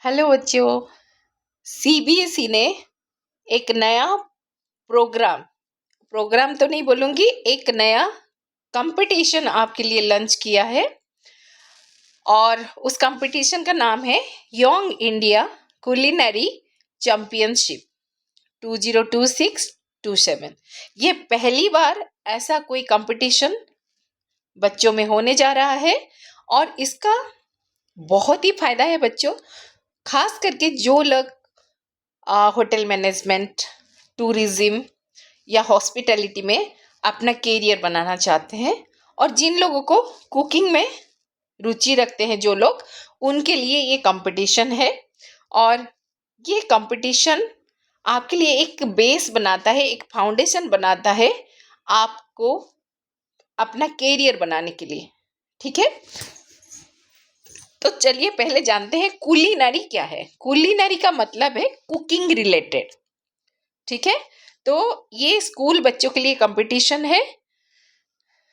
Hello बच्चों। CBSE ने एक नया प्रोग्राम प्रोग्राम तो नहीं बोलूँगी, एक नया कंपटीशन आपके लिए लॉन्च किया है और उस कंपटीशन का नाम है यंग इंडिया कुलिनरी चैंपियनशिप 2026-27। ये पहली बार ऐसा कोई कंपटीशन बच्चों में होने जा रहा है और इसका बहुत ही फायदा है बच्चों, खास करके जो लोग होटल मैनेजमेंट, टूरिज्म या हॉस्पिटैलिटी में अपना कैरियर बनाना चाहते हैं और जिन लोगों को कुकिंग में रुचि रखते हैं जो लोग, उनके लिए ये कंपटीशन है। और ये कंपटीशन आपके लिए एक बेस बनाता है, एक फाउंडेशन बनाता है आपको अपना कैरियर बनाने के लिए। ठीक है, तो चलिए पहले जानते हैं कुलिनरी क्या है। कुलिनरी का मतलब है कुकिंग रिलेटेड। ठीक है, तो ये स्कूल बच्चों के लिए कंपटीशन है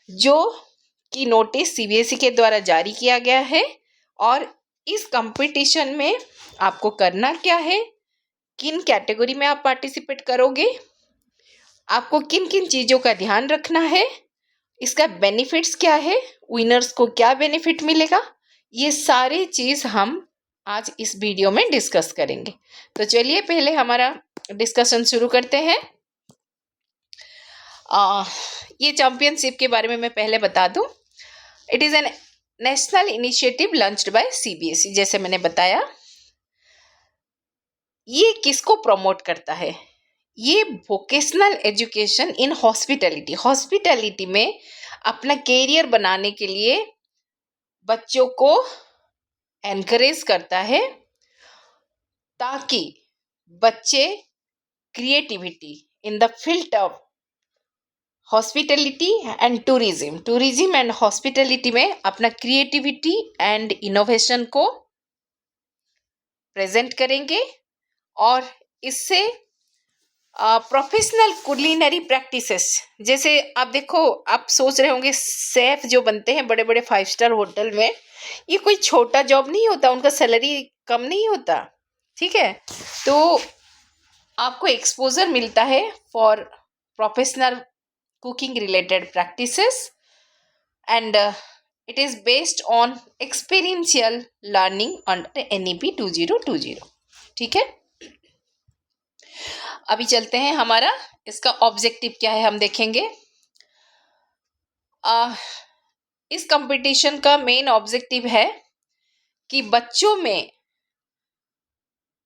जो कि नोटिस सीबीएसई के द्वारा जारी किया गया है। और इस कंपटीशन में आपको करना क्या है, किन कैटेगरी में आप पार्टिसिपेट करोगे, आपको किन किन चीज़ों का ध्यान रखना है, इसका बेनिफिट्स क्या है, विनर्स को क्या बेनिफिट मिलेगा, ये सारी चीज़ हम आज इस वीडियो में डिस्कस करेंगे। तो चलिए पहले हमारा डिस्कशन शुरू करते हैं। ये चैंपियनशिप के बारे में मैं पहले बता दूं। It is an national initiative launched by CBSE. जैसे मैंने बताया, ये किसको प्रमोट करता है, ये वोकेशनल एजुकेशन इन हॉस्पिटैलिटी में अपना कैरियर बनाने के लिए बच्चों को एनकरेज करता है ताकि बच्चे creativity in the field of hospitality and tourism and hospitality में अपना क्रिएटिविटी एंड इनोवेशन को प्रेजेंट करेंगे। और इससे प्रोफेशनल कुलिनरी प्रैक्टिसेस, जैसे आप देखो, आप सोच रहे होंगे शेफ जो बनते हैं बड़े बड़े 5 स्टार होटल में, ये कोई छोटा जॉब नहीं होता, उनका सैलरी कम नहीं होता। ठीक है, तो आपको एक्सपोजर मिलता है for professional cooking related practices and it is based on experiential learning under NEP 2020। ठीक है, अभी चलते हैं, हमारा इसका ऑब्जेक्टिव क्या है हम देखेंगे। इस कंपटीशन का मेन ऑब्जेक्टिव है कि बच्चों में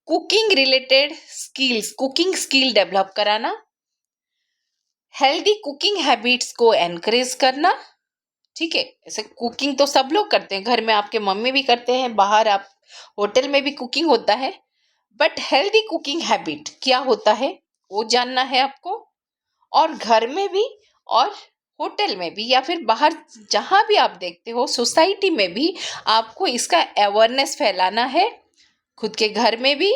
cooking related skills, cooking skill develop कराना, हेल्दी कुकिंग हैबिट्स को एनकरेज करना। ठीक है, ऐसे कुकिंग तो सब लोग करते हैं, घर में आपके मम्मी भी करते हैं, बाहर आप होटल में भी कुकिंग होता है, बट हेल्दी कुकिंग हैबिट क्या होता है वो जानना है आपको। और घर में भी और होटल में भी या फिर बाहर जहाँ भी आप देखते हो, सोसाइटी में भी आपको इसका अवेयरनेस फैलाना है। खुद के घर में भी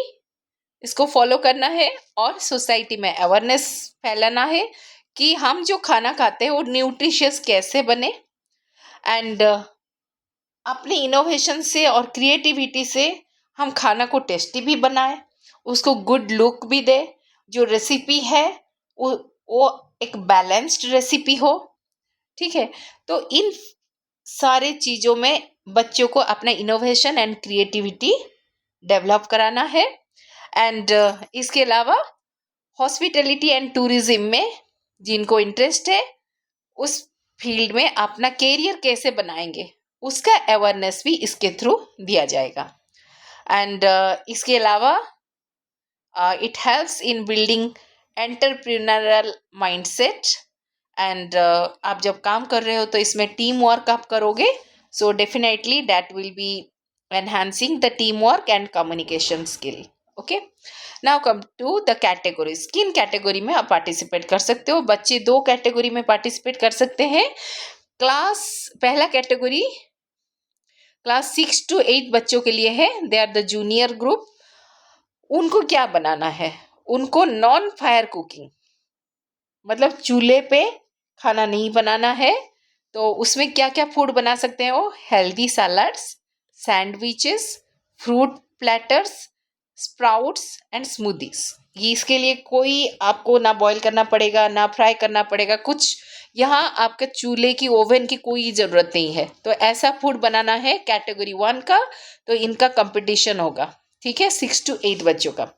इसको फॉलो करना है और सोसाइटी में अवेयरनेस फैलाना है कि हम जो खाना खाते हैं वो न्यूट्रिशियस कैसे बने एंड अपनी इनोवेशन से और क्रिएटिविटी से हम खाना को टेस्टी भी बनाए, उसको गुड लुक भी दे, जो रेसिपी है वो एक बैलेंस्ड रेसिपी हो। ठीक है, तो इन सारे चीज़ों में बच्चों को अपना इनोवेशन एंड क्रिएटिविटी डेवलप कराना है। एंड इसके अलावा हॉस्पिटैलिटी एंड टूरिज्म में जिनको इंटरेस्ट है, उस फील्ड में अपना कैरियर कैसे बनाएंगे उसका अवेयरनेस भी इसके थ्रू दिया जाएगा। एंड इसके अलावा it helps in building entrepreneurial mindset. And आप जब काम कर रहे हो तो इसमें टीम वर्क आप करोगे, so definitely that will be enhancing the team work and communication skill. Okay, now come to the categories. किन कैटेगरी में आप पार्टिसिपेट कर सकते हो? बच्चे 2 कैटेगरी में पार्टिसिपेट कर सकते हैं। पहला कैटेगरी क्लास 6 to 8 बच्चों के लिए है, they are the junior group. उनको क्या बनाना है? उनको नॉन फायर कुकिंग, मतलब चूल्हे पे खाना नहीं बनाना है। तो उसमें क्या क्या फूड बना सकते हैं वो? Healthy salads, sandwiches, fruit platters, sprouts and smoothies. ये इसके लिए कोई आपको ना बॉईल करना पड़ेगा ना फ्राई करना पड़ेगा कुछ, यहाँ आपके चूल्हे की ओवन की कोई ज़रूरत नहीं है। तो ऐसा फूड बनाना है कैटेगरी 1 का, तो इनका कंपटीशन होगा। ठीक है, 6 to 8 बच्चों का।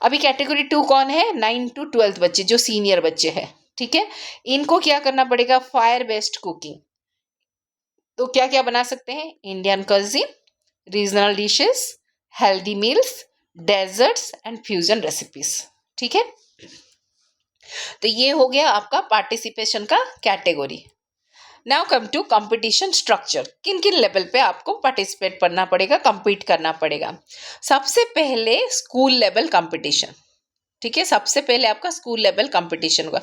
अभी कैटेगरी 2 कौन है? 9 to 12 बच्चे जो सीनियर बच्चे हैं। ठीक है, इनको क्या करना पड़ेगा? Fire based cooking. तो क्या क्या बना सकते हैं? Indian cuisine, regional dishes, healthy meals, desserts and fusion recipes. ठीक है, तो ये हो गया आपका पार्टिसिपेशन का category. Now come to competition structure. किन किन लेवल पे आपको पार्टिसिपेट करना पड़ेगा, compete करना पड़ेगा? सबसे पहले स्कूल लेवल कंपटीशन। ठीक है, सबसे पहले आपका स्कूल लेवल कंपटीशन होगा।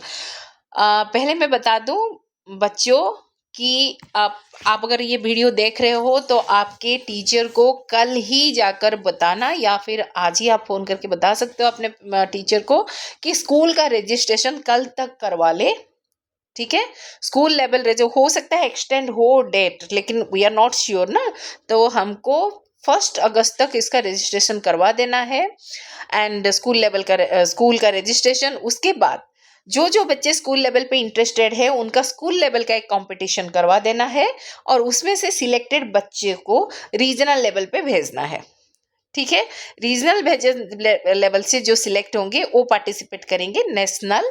पहले मैं बता दूं बच्चों कि आप अगर ये वीडियो देख रहे हो तो आपके टीचर को कल ही जाकर बताना, या फिर आज ही आप फ़ोन करके बता सकते हो अपने टीचर को कि स्कूल का रजिस्ट्रेशन कल तक करवा ले। ठीक है, स्कूल लेवल रजिस्टर हो सकता है एक्सटेंड हो डेट, लेकिन वी आर नॉट श्योर ना, तो हमको 1 अगस्त तक इसका रजिस्ट्रेशन करवा देना है। एंड स्कूल का रजिस्ट्रेशन, उसके बाद जो जो बच्चे स्कूल लेवल पे इंटरेस्टेड है उनका स्कूल लेवल का एक कंपटीशन करवा देना है, और उसमें से सिलेक्टेड बच्चे को रीजनल लेवल पे भेजना है। ठीक है, रीजनल लेवल से जो सिलेक्ट होंगे वो पार्टिसिपेट करेंगे नेशनल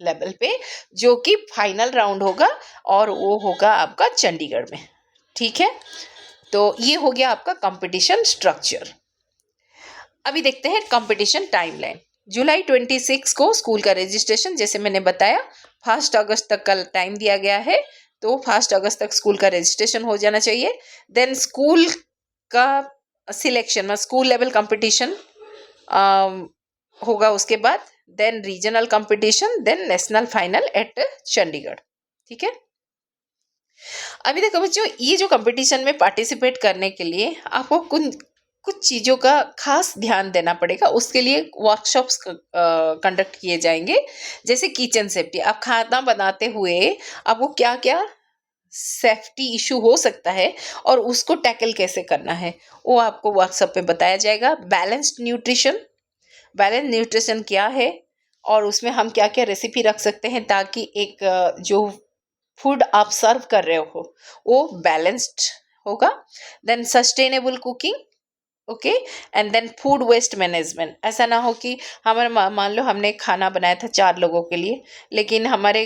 लेवल पे, जो कि फाइनल राउंड होगा, और वो होगा आपका चंडीगढ़ में। ठीक है, तो ये हो गया आपका कंपटीशन स्ट्रक्चर। अभी देखते हैं कंपटीशन टाइमलाइन। जुलाई 26 को स्कूल का रजिस्ट्रेशन, जैसे मैंने बताया 1 अगस्त तक का टाइम दिया गया है, तो 1 अगस्त तक स्कूल का रजिस्ट्रेशन हो जाना चाहिए। देन स्कूल का सिलेक्शन, स्कूल लेवल कंपटीशन होगा, उसके बाद then regional competition, then national final at Chandigarh. ठीक है, अभी देखो बच्चों, ये जो कंपटीशन में पार्टिसिपेट करने के लिए आपको कुछ चीज़ों का खास ध्यान देना पड़ेगा। उसके लिए वर्कशॉप्स कंडक्ट किए जाएंगे, जैसे किचन सेफ्टी। आप खाना बनाते हुए आपको क्या क्या सेफ्टी इशू हो सकता है और उसको टैकल कैसे करना है, वो आपको वर्कशॉप पे बताया जाएगा। बैलेंस्ड न्यूट्रिशन, बैलेंस न्यूट्रिशन क्या है और उसमें हम क्या क्या रेसिपी रख सकते हैं ताकि एक जो फूड आप सर्व कर रहे हो वो बैलेंस्ड होगा। Then sustainable cooking, okay, and then food waste management. ऐसा ना हो कि हमारे मान लो हमने खाना बनाया था 4 लोगों के लिए, लेकिन हमारे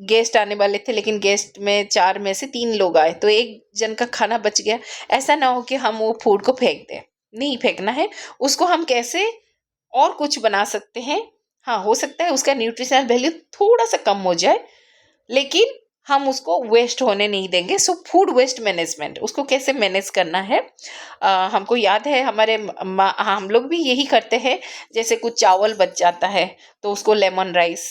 गेस्ट आने वाले थे, लेकिन गेस्ट में 4 में से 3 लोग आए, तो एक जन का खाना बच गया। ऐसा ना हो कि हम वो फूड को फेंक दें, नहीं फेंकना है उसको। हम कैसे और कुछ बना सकते हैं? हाँ, हो सकता है उसका न्यूट्रिशनल वैल्यू थोड़ा सा कम हो जाए, लेकिन हम उसको वेस्ट होने नहीं देंगे। सो फूड वेस्ट मैनेजमेंट, उसको कैसे मैनेज करना है। हमको याद है हमारे हम लोग भी यही करते हैं। जैसे कुछ चावल बच जाता है तो उसको लेमन राइस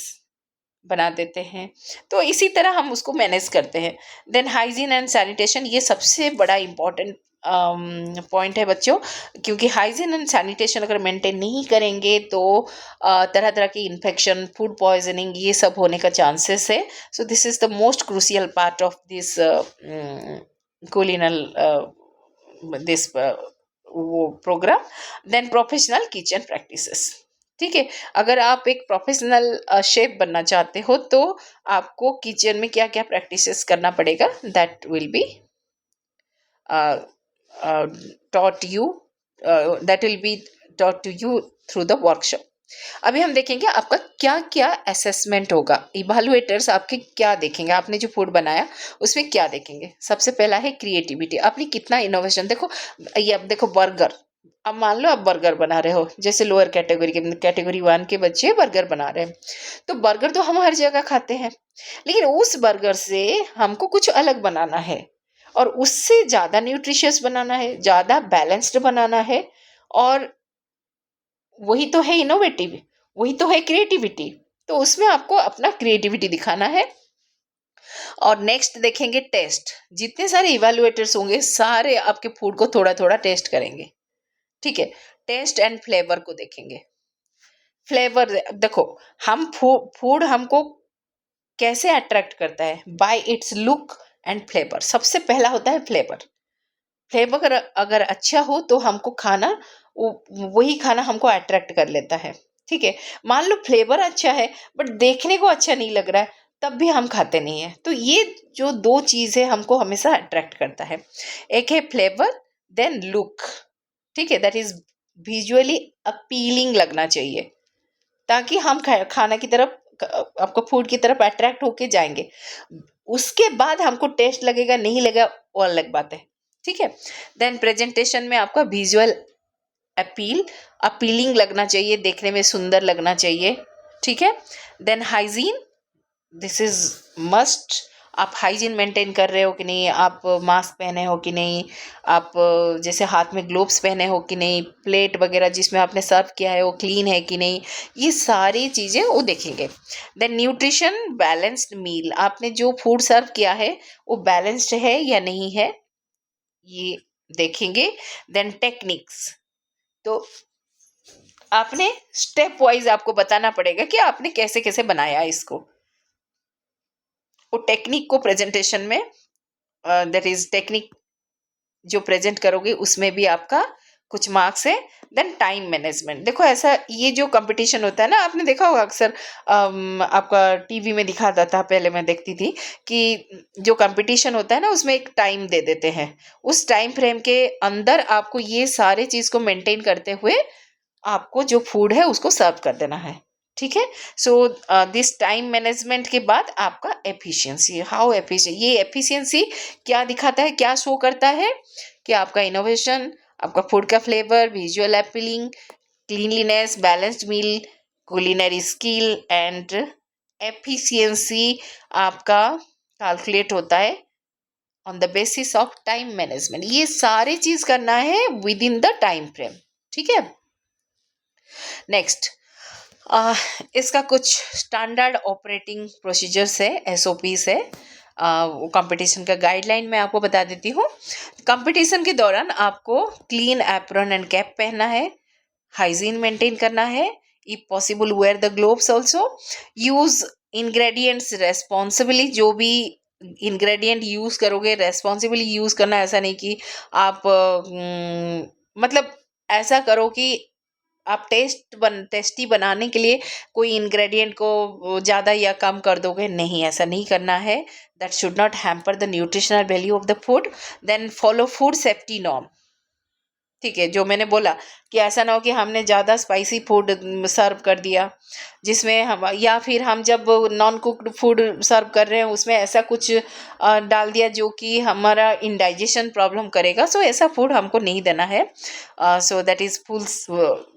बना देते हैं, तो इसी तरह हम उसको मैनेज करते हैं। देन हाइजीन एंड सैनिटेशन, ये सबसे बड़ा इम्पॉर्टेंट पॉइंट है बच्चों, क्योंकि हाइजीन एंड सैनिटेशन अगर मेंटेन नहीं करेंगे तो तरह तरह की इन्फेक्शन, फूड पॉइजनिंग, ये सब होने का चांसेस है। So this is the most crucial part of this culinary this वो programme. Then professional kitchen practices. ठीक है, अगर आप एक प्रोफेशनल शेफ बनना चाहते हो तो आपको किचन में क्या क्या प्रैक्टिसेस करना पड़ेगा, that will B taught you that will be taught to you through the workshop। अभी हम देखेंगे आपका क्या क्या असेसमेंट होगा। इवैल्यूएटर्स आपके क्या देखेंगे, आपने जो फूड बनाया उसमें क्या देखेंगे। सबसे पहला है क्रिएटिविटी, आपने कितना इनोवेशन। देखो ये, अब देखो बर्गर, अब मान लो आप बर्गर बना रहे हो, जैसे लोअर कैटेगरी के, कैटेगरी 1 के बच्चे बर्गर बना रहे हैं, तो बर्गर तो हम हर जगह खाते हैं, लेकिन उस बर्गर से हमको कुछ अलग बनाना है और उससे ज़्यादा न्यूट्रिशियस बनाना है, ज़्यादा बैलेंस्ड बनाना है, और वही तो है इनोवेटिव, वही तो है क्रिएटिविटी। तो उसमें आपको अपना क्रिएटिविटी दिखाना है। और नेक्स्ट देखेंगे टेस्ट। जितने सारे इवैल्यूएटर्स होंगे सारे आपके फूड को थोड़ा थोड़ा टेस्ट करेंगे। ठीक है, टेस्ट एंड फ्लेवर को देखेंगे। फ्लेवर देखो, हम फूड हमको कैसे अट्रैक्ट करता है, bye it's look and flavour. सबसे पहला होता है फ्लेवर। फ्लेवर अगर अच्छा हो तो हमको खाना वही खाना हमको अट्रैक्ट कर लेता है। ठीक है, मान लो फ्लेवर अच्छा है बट देखने को अच्छा नहीं लग रहा है, तब भी हम खाते नहीं है। तो ये जो दो चीज है हमको हमेशा अट्रैक्ट करता है, एक है फ्लेवर, देन लुक। ठीक है, दैट इज विजुअली अपीलिंग लगना चाहिए, ताकि हम खाना की तरफ, आपको फूड की तरफ अट्रैक्ट होके जाएंगे। उसके बाद हमको टेस्ट लगेगा नहीं लगेगा वो अलग बात है। ठीक है, देन प्रेजेंटेशन में आपका विजुअल अपील, अपीलिंग लगना चाहिए, देखने में सुंदर लगना चाहिए। ठीक है, then hygiene, this is must. आप हाइजीन मेंटेन कर रहे हो कि नहीं, आप मास्क पहने हो कि नहीं, आप जैसे हाथ में ग्लोव्स पहने हो कि नहीं, प्लेट वगैरह जिसमें आपने सर्व किया है वो क्लीन है कि नहीं, ये सारी चीज़ें वो देखेंगे। देन न्यूट्रिशन, बैलेंस्ड मील, आपने जो फूड सर्व किया है वो बैलेंस्ड है या नहीं है, ये देखेंगे। देन टेक्निक्स, तो आपने स्टेप वाइज आपको बताना पड़ेगा कि आपने कैसे कैसे बनाया इसको। वो टेक्निक को प्रेजेंटेशन में, दैट इज टेक्निक जो प्रेजेंट करोगे उसमें भी आपका कुछ मार्क्स है। देन टाइम मैनेजमेंट, देखो ऐसा ये जो कंपटीशन होता है ना, आपने देखा होगा अक्सर, आपका टीवी में दिखाता था, पहले मैं देखती थी कि जो कंपटीशन होता है ना उसमें एक टाइम दे देते हैं, उस टाइम फ्रेम के अंदर आपको ये सारे चीज को मेंटेन करते हुए आपको जो फूड है उसको सर्व कर देना है। ठीक है, सो दिस टाइम मैनेजमेंट के बाद आपका एफिशिएंसी, हाउ एफिशिएंट, ये एफिशिएंसी क्या दिखाता है, क्या शो करता है कि आपका इनोवेशन, आपका फूड का flavour, visual appealing, cleanliness, balanced meal, culinary skill and efficiency आपका कैलकुलेट होता है on the basis of time management. ये सारी चीज करना है within the time frame. ठीक है, नेक्स्ट, इसका कुछ स्टैंडर्ड ऑपरेटिंग प्रोसीजर्स है, एसओपीस है। वो कंपटीशन का गाइडलाइन मैं आपको बता देती हूँ। कंपटीशन के दौरान आपको क्लीन एप्रन एंड कैप पहनना है, हाइजीन मेंटेन करना है, if possible wear the gloves also, use ingredients responsibly, जो भी इंग्रेडिएंट यूज करोगे रेस्पॉन्सिबली यूज करना, ऐसा नहीं कि आप मतलब ऐसा करो कि आप टेस्टी बनाने के लिए कोई इंग्रेडिएंट को ज़्यादा या कम कर दोगे, नहीं, ऐसा नहीं करना है। That should not hamper the nutritional value of the food. Then follow food safety norm. ठीक है, जो मैंने बोला कि ऐसा ना हो कि हमने ज़्यादा स्पाइसी फूड सर्व कर दिया, जिसमें हम, या फिर हम जब नॉन कुक्ड फूड सर्व कर रहे हैं उसमें ऐसा कुछ डाल दिया जो कि हमारा इंडाइजेशन प्रॉब्लम करेगा। सो ऐसा फूड हमको नहीं देना है। So that is full,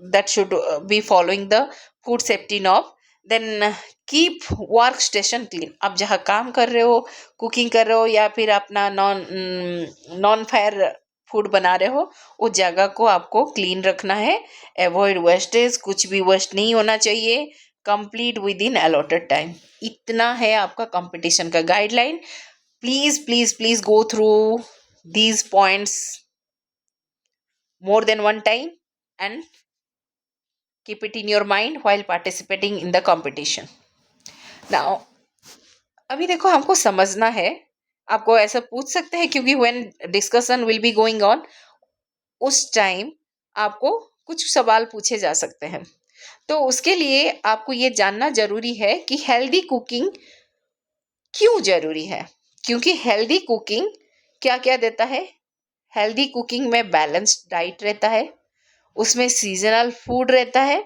that should be following the food safety norm. Then keep work station clean, आप जहाँ काम कर रहे हो, कुकिंग कर रहे हो, या फिर अपना नॉन फायर फूड बना रहे हो, उस जगह को आपको क्लीन रखना है। अवॉइड वेस्टेज, कुछ भी वेस्ट नहीं होना चाहिए। Complete with in allotted time. इतना है आपका कंपटीशन का guideline. Please please please go through these points more than one time and keep it in your mind while participating in the competition. Now, अभी देखो हमको समझना है, आपको ऐसा पूछ सकते हैं क्योंकि when discussion will be going on, उस टाइम आपको कुछ सवाल पूछे जा सकते हैं। तो उसके लिए आपको ये जानना जरूरी है कि हेल्दी कुकिंग क्यों जरूरी है। क्योंकि हेल्दी कुकिंग क्या क्या देता है, हेल्दी कुकिंग में बैलेंस्ड डाइट रहता है, उसमें सीजनल फूड रहता है,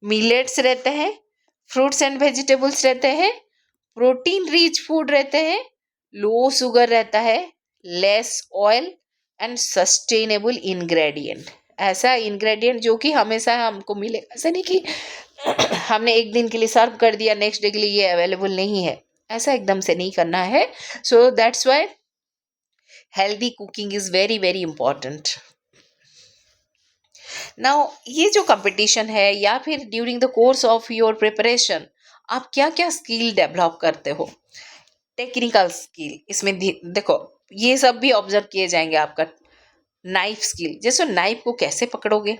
मिलेट्स रहते हैं, फ्रूट्स एंड वेजिटेबल्स रहते हैं, प्रोटीन रिच फूड रहते हैं, लो शुगर रहता है, less oil and sustainable ingredient. ऐसा इंग्रेडिएंट जो कि हमेशा हमको मिले, ऐसा नहीं कि हमने एक दिन के लिए सर्व कर दिया, नेक्स्ट डे के लिए ये अवेलेबल नहीं है, ऐसा एकदम से नहीं करना है। So that's why healthy cooking is very very important. Now, ये जो कंपटीशन है या फिर during the course of your preparation, आप क्या क्या स्किल डेवलप करते हो, टेक्निकल स्किल, इसमें देखो ये सब भी ऑब्जर्व किए जाएंगे। आपका नाइफ स्किल, जैसे नाइफ को कैसे पकड़ोगे,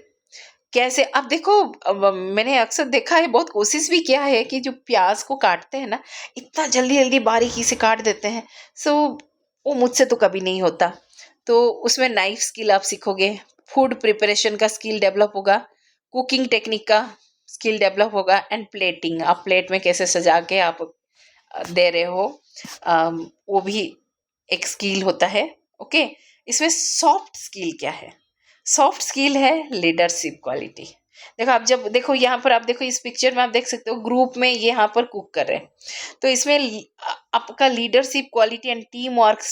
कैसे, अब देखो, अब मैंने अक्सर देखा है, बहुत कोशिश भी किया है कि जो प्याज को काटते हैं ना, इतना जल्दी जल्दी बारीकी से काट देते हैं। सो वो मुझसे तो कभी नहीं होता। तो उसमें नाइफ स्किल आप सीखोगे, फूड प्रिपरेशन का स्किल डेवलप होगा, कुकिंग टेक्निक का स्किल डेवलप होगा, एंड प्लेटिंग, आप प्लेट में कैसे सजा के आप दे रहे हो, वो भी एक स्किल होता है। ओके, इसमें सॉफ्ट स्किल क्या है? सॉफ्ट स्किल है लीडरशिप क्वालिटी। देखो, आप जब देखो यहाँ पर, आप देखो इस पिक्चर में, आप देख सकते हो ग्रुप में ये यहाँ पर कुक कर रहे हैं, तो इसमें आपका leadership quality and team work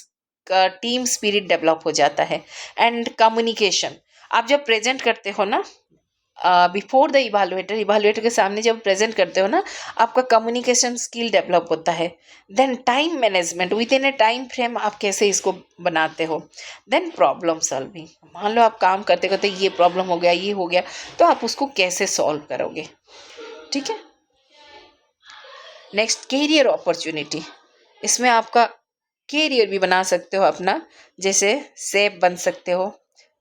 का टीम स्पिरिट डेवलप हो जाता है, एंड कम्युनिकेशन। आप जब प्रेजेंट करते हो ना, बिफोर द इवालुएटर के सामने जब प्रेजेंट करते हो ना, आपका कम्युनिकेशन स्किल डेवलप होता है। Then time management, within a time frame आप कैसे इसको बनाते हो। देन प्रॉब्लम सॉल्विंग, मान लो आप काम करते करते ये प्रॉब्लम हो गया, ये हो गया, तो आप उसको कैसे सॉल्व करोगे। ठीक है। Next, career opportunity. इसमें आपका कैरियर भी बना सकते हो अपना, जैसे शेफ बन सकते हो,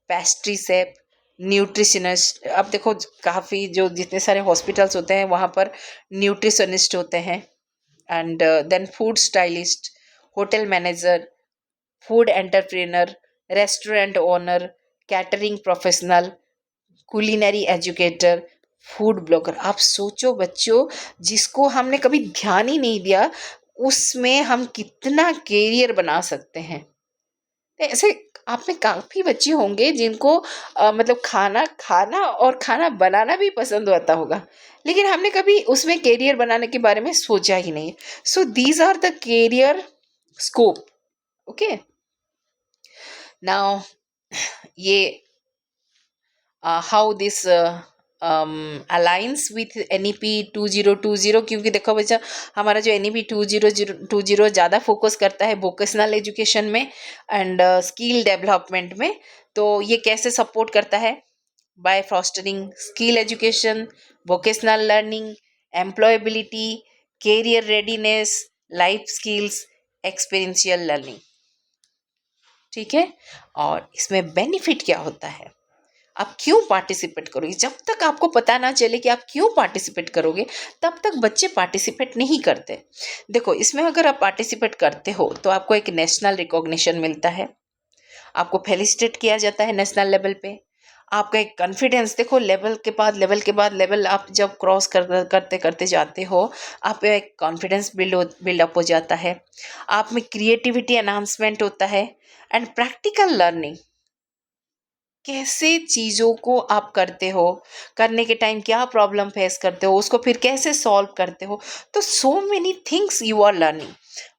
पेस्ट्री शेफ, न्यूट्रिशनिस्ट। अब देखो काफ़ी जो जितने सारे हॉस्पिटल्स होते हैं वहाँ पर न्यूट्रिशनिस्ट होते हैं, and then food stylist, hotel manager, food entrepreneur, restaurant owner, catering professional, culinary educator, food blogger. आप सोचो बच्चों, जिसको हमने कभी ध्यान ही नहीं दिया, उसमें हम कितना कैरियर बना सकते हैं। ऐसे आप में काफ़ी बच्चे होंगे जिनको मतलब खाना खाना और खाना बनाना भी पसंद आता होगा, लेकिन हमने कभी उसमें कैरियर बनाने के बारे में सोचा ही नहीं। So these are the career scope. Okay, now ये how this alliance with NEP 2020, क्योंकि देखो बच्चा, हमारा जो NEP 2020 ज़्यादा फोकस करता है वोकेशनल एजुकेशन में एंड स्किल डेवलपमेंट में। तो ये कैसे सपोर्ट करता है? By fostering skill education, vocational learning, employability, career readiness, life skills, experiential learning. ठीक है। और इसमें बेनिफिट क्या होता है, आप क्यों पार्टिसिपेट करोगे? जब तक आपको पता ना चले कि आप क्यों पार्टिसिपेट करोगे, तब तक बच्चे पार्टिसिपेट नहीं करते। देखो, इसमें अगर आप पार्टिसिपेट करते हो तो आपको एक नेशनल रिकॉग्निशन मिलता है, आपको फेलिसिटेट किया जाता है नेशनल लेवल पे। आपका एक कॉन्फिडेंस, देखो लेवल के बाद लेवल के बाद लेवल आप जब क्रॉस करते करते जाते हो, आप में एक कॉन्फिडेंस बिल्डअप हो जाता है, आप में क्रिएटिविटी एनहांसमेंट होता है, एंड प्रैक्टिकल लर्निंग, कैसे चीज़ों को आप करते हो, करने के टाइम क्या प्रॉब्लम फेस करते हो, उसको फिर कैसे सॉल्व करते हो। तो so many things you are learning,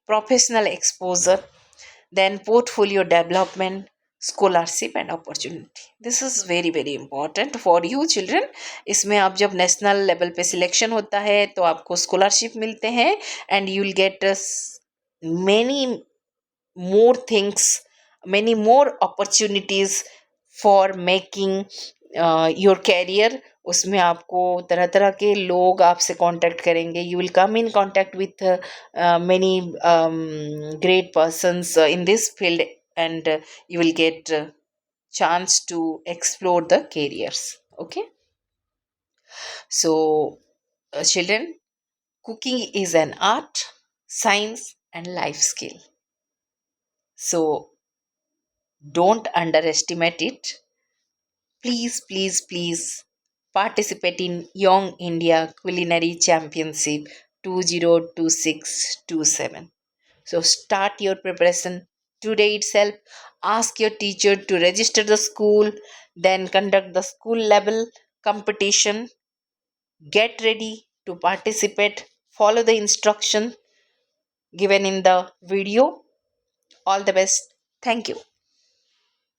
professional exposure, then portfolio development, scholarship and opportunity. This is very very important for you children. इसमें आप जब नेशनल लेवल पे सिलेक्शन होता है तो आपको स्कॉलरशिप मिलते हैं, and you will get many more things, many more opportunities for making your career। उसमें आपको तरह तरह के लोग आपसे कांटेक्ट करेंगे, you will come in contact with many great persons in this field, and you will get chance to explore the careers. Okay, so children, cooking is an art, science and life skill, so don't underestimate it. Please, please, please participate in Young India Culinary Championship 2026-27. So start your preparation today itself. Ask your teacher to register the school, then conduct the school level competition. Get ready to participate. Follow the instruction given in the video. All the best. Thank you.